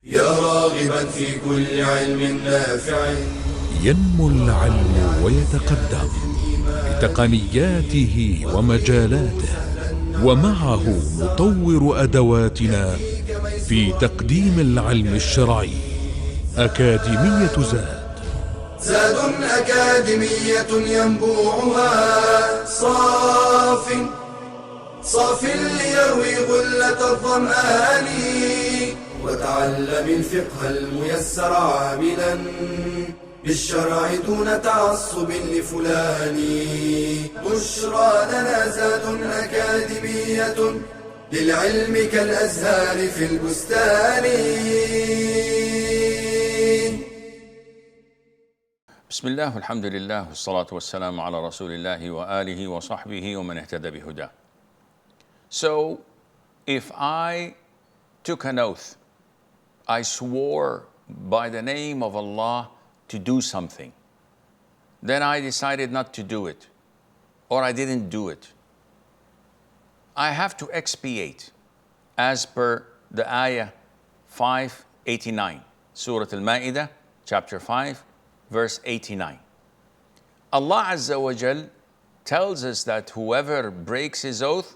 يا راغبا في كل علم نافع. ينمو العلم ويتقدم بتقنياته ومجالاته، ومعه نطور أدواتنا في تقديم العلم الشرعي. أكاديمية زاد أكاديمية ينبوعها صاف ليروي غلة الظمآن. وتعلم الفقه الميسر عاملا بالشرع دون تعصب لفلان. بشرى لنا زاد أكاديمية للعلم كالأزهار في البستان. بسم الله والحمد لله والصلاة والسلام على رسول الله وآله وصحبه ومن اهتدى بهداه. So, if I took an oath, I swore by the name of Allah to do something, then I decided not to do it, or I didn't do it, I have to expiate as per the ayah 589, Surah Al-Ma'idah, chapter 5, verse 89. Allah Azza wa Jal tells us that whoever breaks his oath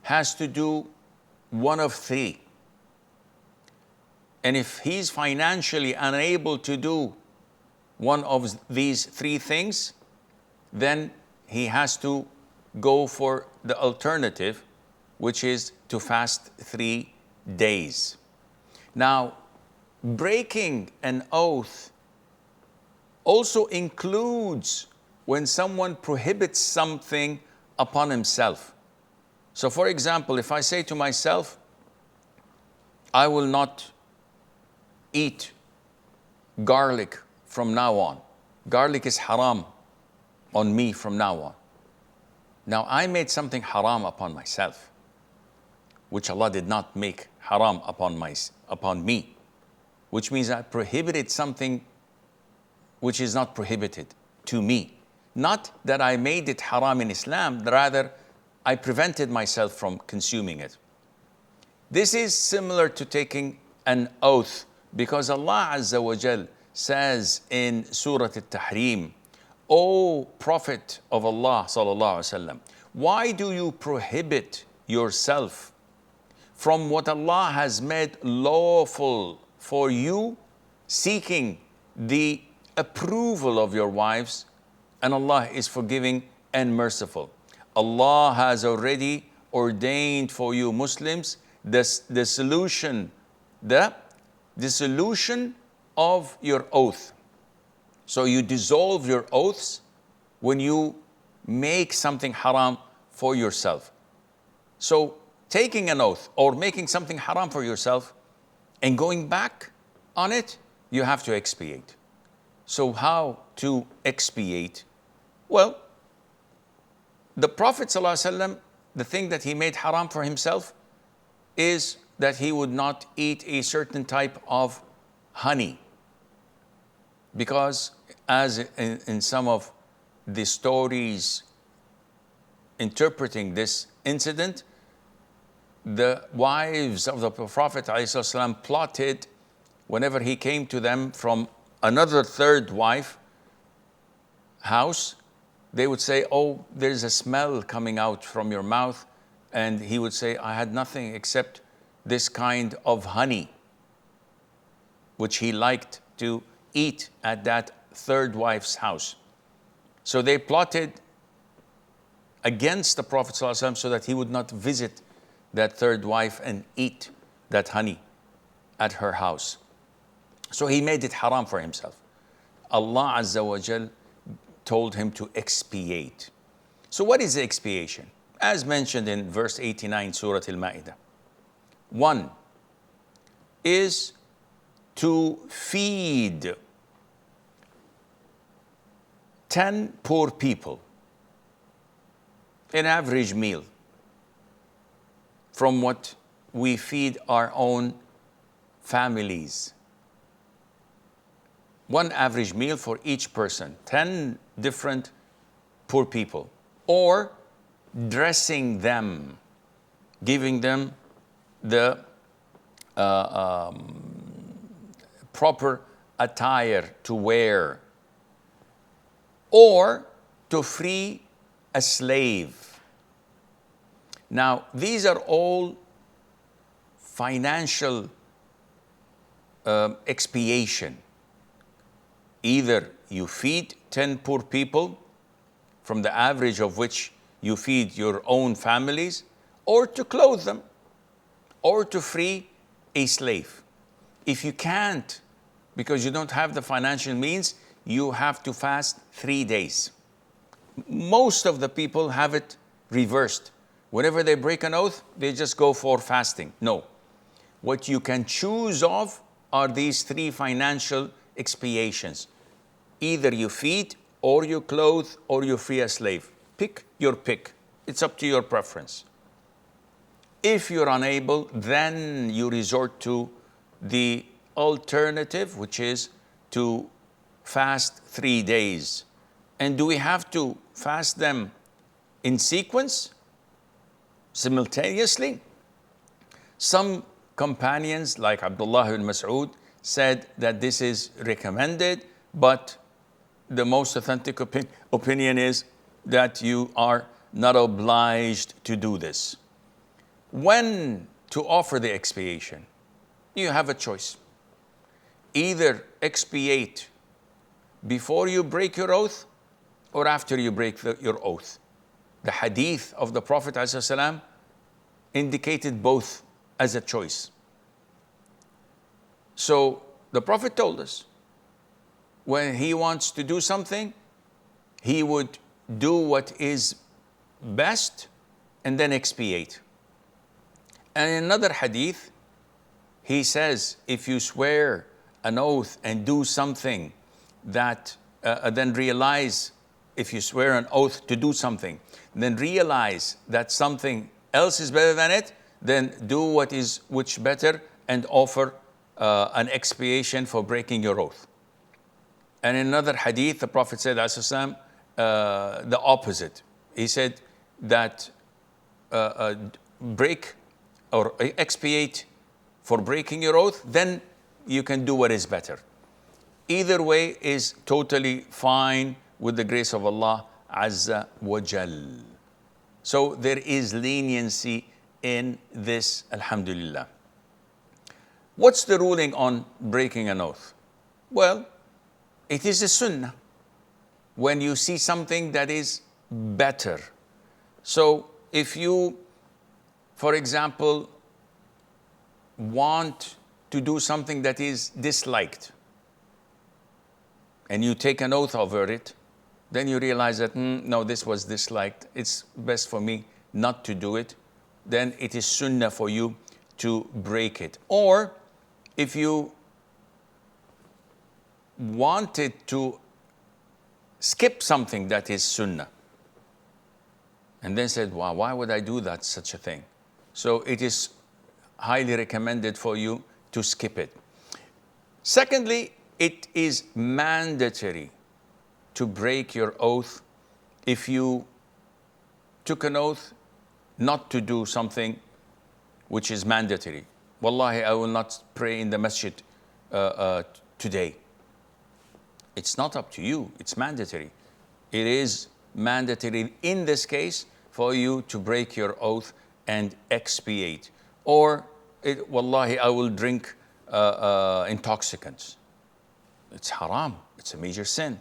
has to do one of three. And if he's financially unable to do one of these three things, then he has to go for the alternative, which is to fast 3 days. Now, breaking an oath also includes when someone prohibits something upon himself. So for example, if I say to myself, I will not eat garlic from now on. Garlic is haram on me from now on. Now I made something haram upon myself, which Allah did not make haram upon me, which means I prohibited something which is not prohibited to me. Not that I made it haram in Islam, rather I prevented myself from consuming it. This is similar to taking an oath, because Allah Azza wa Jal says in Surah Al-Tahrim, O Prophet of Allah Sallallahu Alaihi Wasallam, why do you prohibit yourself from what Allah has made lawful for you, seeking the approval of your wives, and Allah is forgiving and merciful. Allah has already ordained for you Muslims the solution of your oath. So you dissolve your oaths when you make something haram for yourself. So taking an oath or making something haram for yourself and going back on it, you have to expiate. So how to expiate? Well, the Prophet ﷺ, the thing that he made haram for himself is that he would not eat a certain type of honey. Because as in some of the stories interpreting this incident, the wives of the Prophet ﷺ plotted whenever he came to them from another third wife house, they would say, oh, there's a smell coming out from your mouth. And he would say, I had nothing except this kind of honey, which he liked to eat at that third wife's house. So they plotted against the Prophet ﷺ so that he would not visit that third wife and eat that honey at her house. So he made it haram for himself. Allah Azza wa Jal told him to expiate. So what is the expiation? As mentioned in verse 89, Surah Al-Ma'idah. One is to feed 10 poor people an average meal from what we feed our own families. One average meal for each person, 10 different poor people. Or dressing them, giving them the proper attire to wear, or to free a slave. Now, these are all financial expiation. Either you feed 10 poor people, from the average of which you feed your own families, or to clothe them, or to free a slave. If you can't, because you don't have the financial means, you have to fast 3 days. Most of the people have it reversed. Whenever they break an oath, they just go for fasting. No. What you can choose of are these 3 financial expiations. Either you feed, or you clothe, or you free a slave. Pick your pick. It's up to your preference. If you're unable, then you resort to the alternative, which is to fast 3 days. And do we have to fast them in sequence, simultaneously? Some companions, like Abdullah ibn Mas'ud, said that this is recommended, but the most authentic opinion is that you are not obliged to do this. When to offer the expiation? You have a choice. Either expiate before you break your oath, or after you break your oath. The hadith of the Prophet ﷺ indicated both as a choice. So the Prophet told us, when he wants to do something, he would do what is best and then expiate. And in another hadith, he says, if you swear an oath and do something that then realize, if you swear an oath to do something, then realize that something else is better than it, then do what is which better and offer an expiation for breaking your oath. And in another hadith, the Prophet said, the opposite. He said that break or expiate for breaking your oath, then you can do what is better. Either way is totally fine with the grace of Allah Azza wa Jal. So there is leniency in this, alhamdulillah. What's the ruling on breaking an oath? Well, it is a sunnah when you see something that is better. So if you, for example, want to do something that is disliked, and you take an oath over it, then you realize that, no, this was disliked, it's best for me not to do it, then it is sunnah for you to break it. Or if you wanted to skip something that is sunnah, and then said, wow, why would I do that, such a thing? So it is highly recommended for you to skip it. Secondly, it is mandatory to break your oath if you took an oath not to do something which is mandatory. Wallahi, I will not pray in the masjid today. It's not up to you, it's mandatory. It is mandatory in this case for you to break your oath and expiate. Or, wallahi, I will drink intoxicants. It's haram, it's a major sin.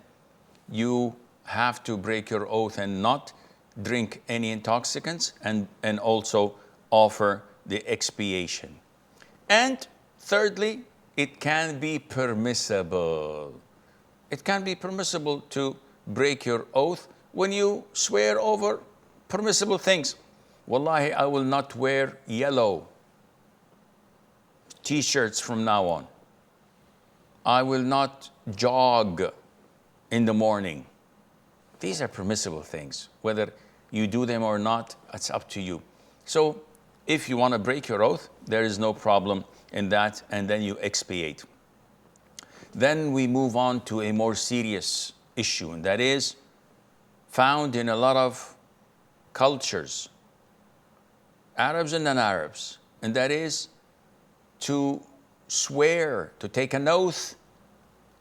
You have to break your oath and not drink any intoxicants, and also offer the expiation. And thirdly, it can be permissible. It can be permissible to break your oath when you swear over permissible things. Wallahi, I will not wear yellow t-shirts from now on. I will not jog in the morning. These are permissible things. Whether you do them or not, it's up to you. So if you want to break your oath, there is no problem in that, and then you expiate. Then we move on to a more serious issue, and that is found in a lot of cultures, Arabs and non-Arabs, and that is to swear, to take an oath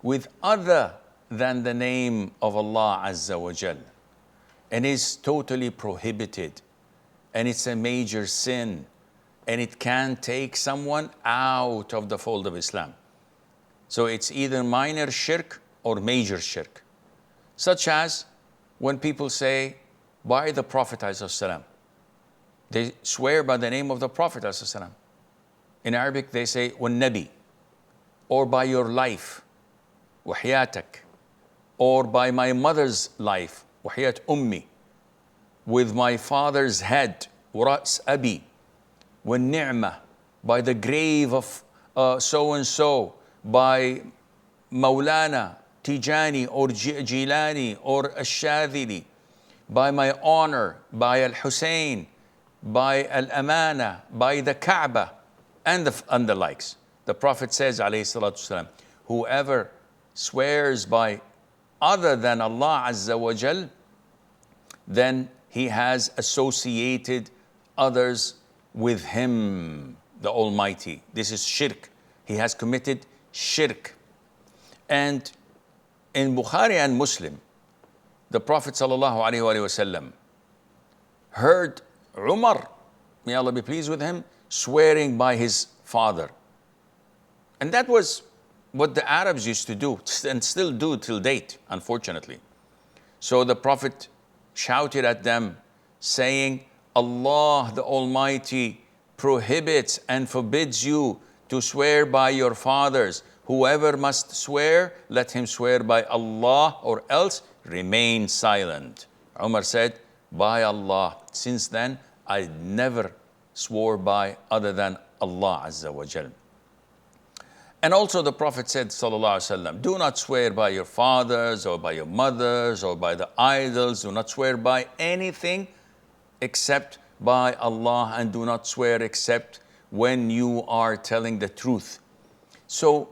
with other than the name of Allah Azza wa Jal, and is totally prohibited, and it's a major sin, and it can take someone out of the fold of Islam. So it's either minor shirk or major shirk, such as when people say by the Prophet ﷺ, they swear by the name of the Prophet ﷺ. In Arabic they say وَالنَّبِي, or by your life, وَحْيَاتَك, or by my mother's life, وَحْيَات أُمِّي, with my father's head, وَرَأْسْ أَبِي, وَالنِّعْمَةِ, by the grave of so and so, by Maulana Tijani or Jilani or Ash-Shadhili, by my honor, by Al-Hussein, by Al-Amana, by the Kaaba, and the likes. The Prophet says, alayhi salatu wasalam, whoever swears by other than Allah Azza wa Jal, then he has associated others with Him, the Almighty. This is shirk. He has committed shirk. And in Bukhari and Muslim, the Prophet sallallahu alaihi wasallam heard Umar, may Allah be pleased with him, swearing by his father. And that was what the Arabs used to do and still do till date, unfortunately. So the Prophet shouted at them, saying, Allah the Almighty prohibits and forbids you to swear by your fathers. Whoever must swear, let him swear by Allah, or else remain silent. Umar said, by Allah. Since then, I never swore by other than Allah Azza wa Jal. And also the Prophet said, sallallahu alaihi wasallam, do not swear by your fathers or by your mothers or by the idols. Do not swear by anything except by Allah, and do not swear except when you are telling the truth. So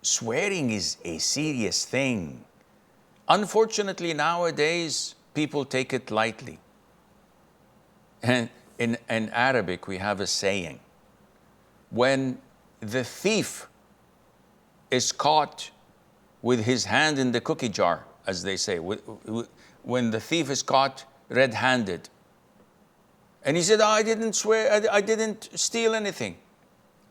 swearing is a serious thing. Unfortunately, nowadays, people take it lightly. And in Arabic, we have a saying, when the thief is caught with his hand in the cookie jar, as they say, when the thief is caught red-handed, and he said, I didn't swear, I didn't steal anything.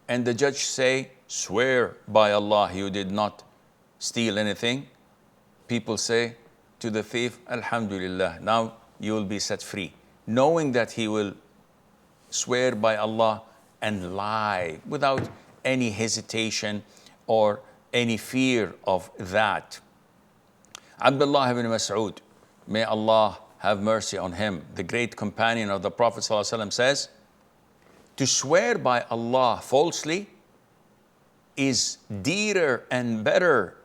And the judge say, swear by Allah, you did not steal anything. People say to the thief, Alhamdulillah, now you will be set free. Knowing that he will swear by Allah and lie without any hesitation or any fear of that. Abdullah ibn Mas'ud, may Allah have mercy on him, the great companion of the Prophet ﷺ, says, to swear by Allah falsely is dearer and better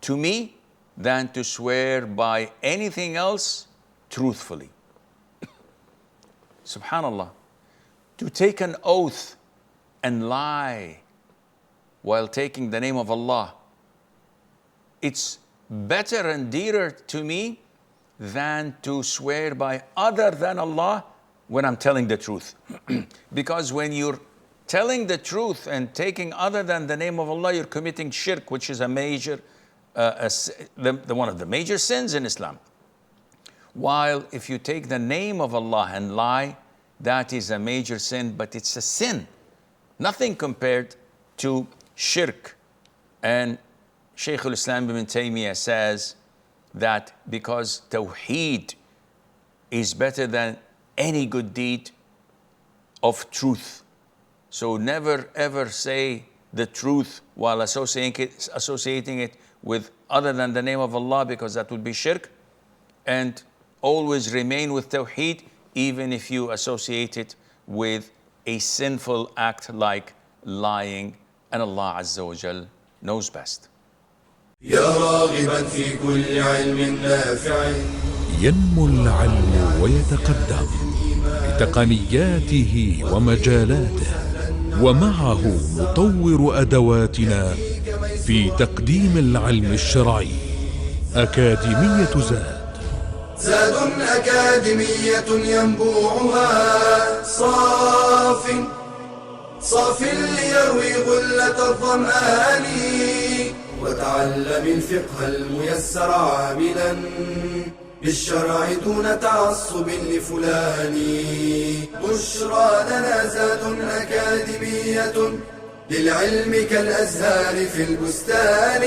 to me than to swear by anything else truthfully. Subhanallah. To take an oath and lie while taking the name of Allah, it's better and dearer to me than to swear by other than Allah when I'm telling the truth. Because when you're telling the truth and taking other than the name of Allah, you're committing shirk, which is a major, one of the major sins in Islam. While if you take the name of Allah and lie, that is a major sin, but it's a sin. Nothing compared to shirk. And Shaykh al-Islam ibn Taymiyyah says that because Tawheed is better than any good deed of truth. So never ever say the truth while associating it with other than the name of Allah, because that would be shirk. And always remain with Tawheed, even if you associate it with a sinful act like lying, and Allah Azza wa Jal knows best. يا راغبا في كل علم نافع ينمو العلم ويتقدم بتقنياته ومجالاته، ومعه نطور أدواتنا في تقديم العلم الشرعي. أكاديمية زاد أكاديمية ينبوعها صاف صاف ليروي غلة الظمآن، وتعلم الفقه الميسر عاملا بالشرع دون تعصب لفلان. بشرى لنا زاد أكاديمية للعلم كالأزهار في البستان.